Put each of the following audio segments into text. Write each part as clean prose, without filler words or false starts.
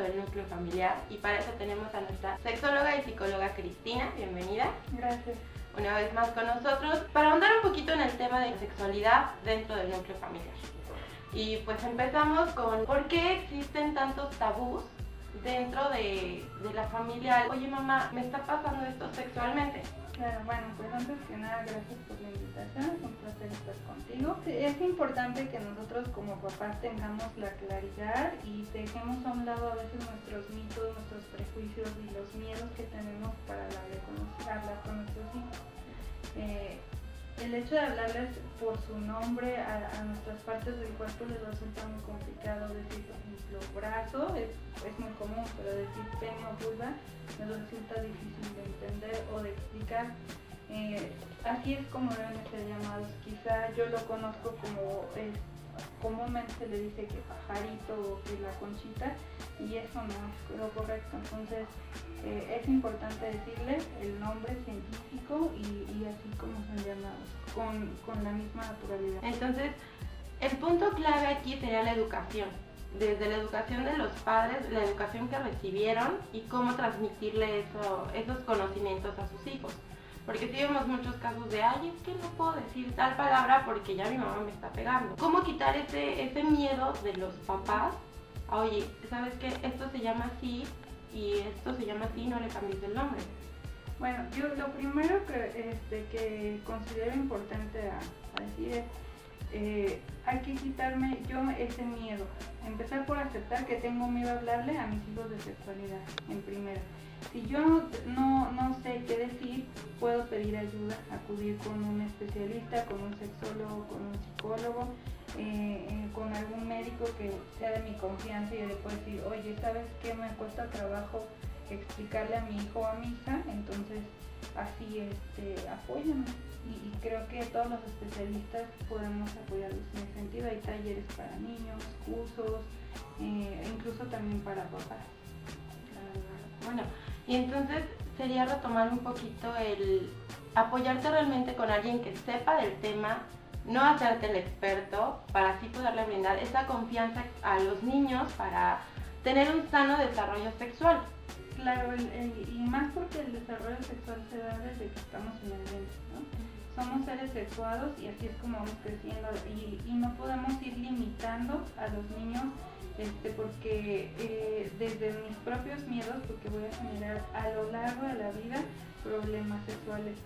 del núcleo familiar, y para eso tenemos a nuestra sexóloga y psicóloga Cristina. Bienvenida. Gracias. Una vez más con nosotros para ahondar un poquito en el tema de sexualidad dentro del núcleo familiar. Y pues empezamos con ¿por qué existen tantos tabús dentro de la familia? Oye mamá, me está pasando esto sexualmente. Claro, bueno, pues antes que nada, gracias por la invitación, es un placer estar contigo. Es importante que nosotros como papás tengamos la claridad y dejemos a un lado a veces nuestros mitos, nuestros prejuicios y los miedos que tenemos para hablar con nuestros hijos. El hecho de hablarles por su nombre a nuestras partes del cuerpo les resulta muy complicado. Decir, por ejemplo, brazo es muy común, pero decir pene o vulva les resulta difícil de entender o de explicar. Así es como deben ser llamados. Quizá yo lo conozco como comúnmente se le dice que pajarito o que la conchita, y eso no es lo correcto. Entonces es importante decirles el nombre científico y así como son llamados, con la misma naturalidad. Entonces, el punto clave aquí sería la educación. Desde la educación de los padres, la educación que recibieron y cómo transmitirle esos conocimientos a sus hijos. Porque sí vemos muchos casos de, ay, es que no puedo decir tal palabra porque ya mi mamá me está pegando. ¿Cómo quitar ese miedo de los papás? Oye, ¿sabes qué? Esto se llama así y esto se llama así, no le cambies el nombre. Bueno, yo lo primero que considero importante a decir es, hay que quitarme yo ese miedo. Empezar por aceptar que tengo miedo a hablarle a mis hijos de sexualidad, en primera. Si yo no sé qué decir, puedo pedir ayuda, acudir con un especialista, con un sexólogo, con un psicólogo, con algún médico que sea de mi confianza, y yo le puedo decir, oye, ¿sabes qué? Me cuesta trabajo explicarle a mi hijo o a mi hija, entonces así apóyame. Y creo que todos los especialistas podemos apoyarlos en ese sentido. Hay talleres para niños, cursos, incluso también para papás. Bueno, y entonces sería retomar un poquito el apoyarte realmente con alguien que sepa del tema, no hacerte el experto, para así poderle brindar esa confianza a los niños para tener un sano desarrollo sexual. Claro, y más porque el desarrollo sexual se da desde que estamos en el vientre, ¿no? Somos seres sexuados y así es como vamos creciendo, y no podemos ir limitando a los niños porque desde mis propios miedos, porque voy a generar a lo largo de la vida problemas sexuales.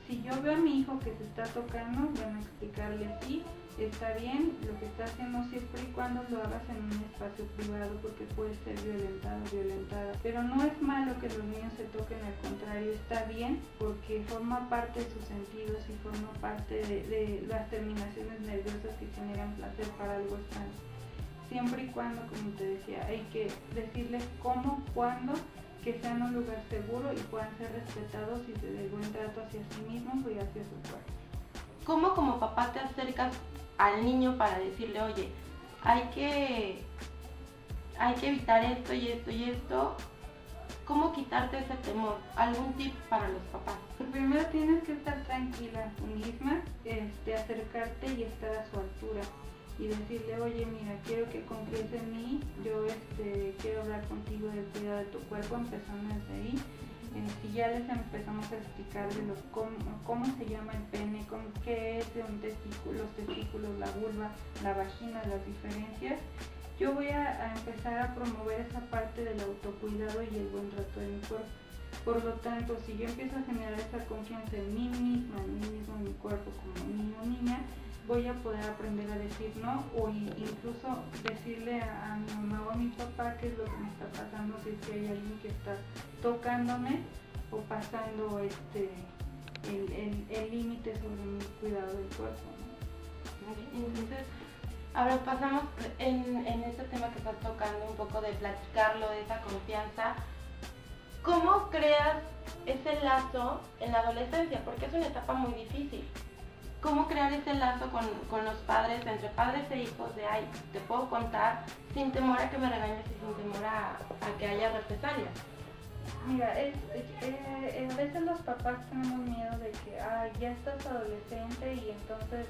Si yo veo a mi hijo que se está tocando, bueno, explicarle sí, está bien lo que está haciendo siempre y cuando lo hagas en un espacio privado, porque puede ser violentado o violentada. Pero no es malo que los niños se toquen, al contrario, está bien porque forma parte de sus sentidos y forma parte de las terminaciones nerviosas que generan placer para algo extraño. Siempre y cuando, como te decía, hay que decirles cómo, cuándo, que sea en un lugar seguro y puedan ser respetados y se dé buen trato hacia sí mismos y hacia su cuerpo. ¿Cómo como papá te acercas al niño para decirle, oye, hay que evitar esto y esto y esto? ¿Cómo quitarte ese temor? ¿Algún tip para los papás? Primero tienes que estar tranquila tú misma, acercarte y estar a su altura y decirle, oye, mira, quiero que confíes en mí, yo quiero hablar contigo del cuidado de tu cuerpo, empezando desde ahí. Si ya les empezamos a explicar de cómo se llama el pene, qué es un testículo, los testículos, la vulva, la vagina, las diferencias, yo voy a empezar a promover esa parte del autocuidado y el buen trato de mi cuerpo. Por lo tanto, si yo empiezo a generar esa confianza en mí misma, en mi cuerpo como niño o niña, voy a poder aprender a decir no, o incluso decirle a mi mamá o a mi papá qué es lo que me está pasando, si es que hay alguien que está tocándome o pasando el límite sobre mi cuidado del cuerpo, ¿no? Entonces, ahora pasamos en este tema que estás tocando, un poco de platicarlo, de esa confianza. ¿Cómo creas ese lazo en la adolescencia? Porque es una etapa muy difícil. ¿Cómo crear ese lazo con los padres, entre padres e hijos, de, ay, te puedo contar sin temor a que me regañes y sin temor a que haya represalias? Mira, a veces los papás tenemos miedo de que ya estás adolescente y entonces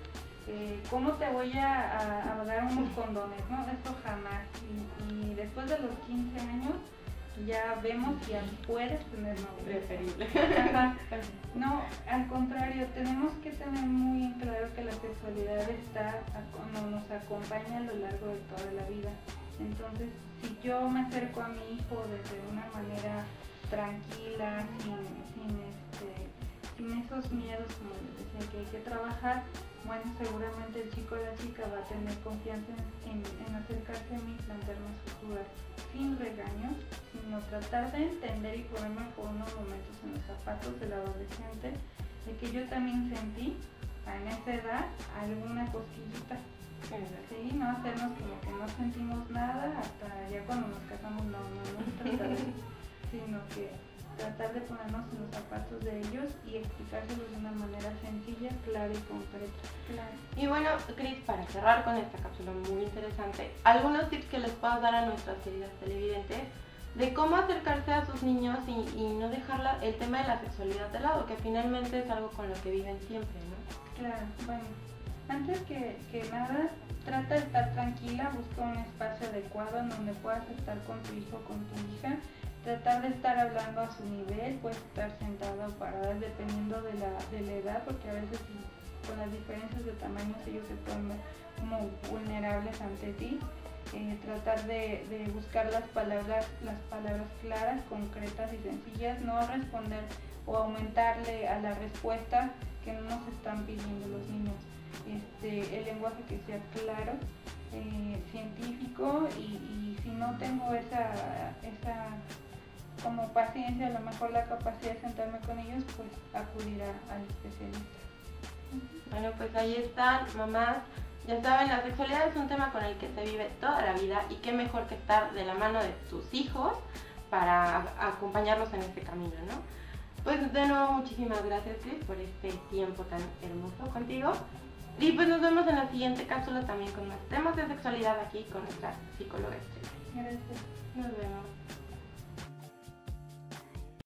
¿cómo te voy a dar unos condones? No, eso jamás. Y después después de los 15 años ya vemos si ya puedes tener novio. Preferible. Ajá. No, al contrario, tenemos que tener muy en claro que la sexualidad nos acompaña a lo largo de toda la vida. Entonces, si yo me acerco a mi hijo desde una manera tranquila, sin esos miedos, como les decía, que hay que trabajar, bueno, seguramente el chico o la chica va a tener confianza en acercarse a mí y plantearme sus dudas sin regaños, sino tratar de entender y ponerme por unos momentos en los zapatos del adolescente, de que yo también sentí en esa edad alguna cosquillita. Sí, no hacernos como que no sentimos nada hasta ya cuando nos casamos, no tratar de, sino que tratar de ponernos en los zapatos de ellos y explicárselos de una manera sencilla, clara y concreta. Claro. Y bueno, Cris, para cerrar con esta cápsula muy interesante, algunos tips que les puedas dar a nuestras queridas televidentes de cómo acercarse a sus niños y no dejar el tema de la sexualidad de lado, que finalmente es algo con lo que viven siempre, ¿no? Claro, bueno, antes que nada, trata de estar tranquila, busca un espacio adecuado en donde puedas estar con tu hijo o con tu hija. Tratar de estar hablando a su nivel, puedes estar sentada o parada dependiendo de la edad, porque a veces con las diferencias de tamaños ellos se pueden ver como vulnerables ante ti. Tratar de buscar las palabras claras, concretas y sencillas, no responder o aumentarle a la respuesta que no nos están pidiendo los niños. El lenguaje que sea claro, científico y si no tengo esa como paciencia, a lo mejor la capacidad de sentarme con ellos, pues acudir al especialista. Bueno, pues ahí están, mamás. Ya saben, la sexualidad es un tema con el que se vive toda la vida y qué mejor que estar de la mano de tus hijos para acompañarlos en este camino, ¿no? Pues de nuevo, muchísimas gracias, Cris, por este tiempo tan hermoso contigo. Y pues nos vemos en la siguiente cápsula también con más temas de sexualidad aquí con nuestra psicóloga estrella. Gracias. Nos vemos.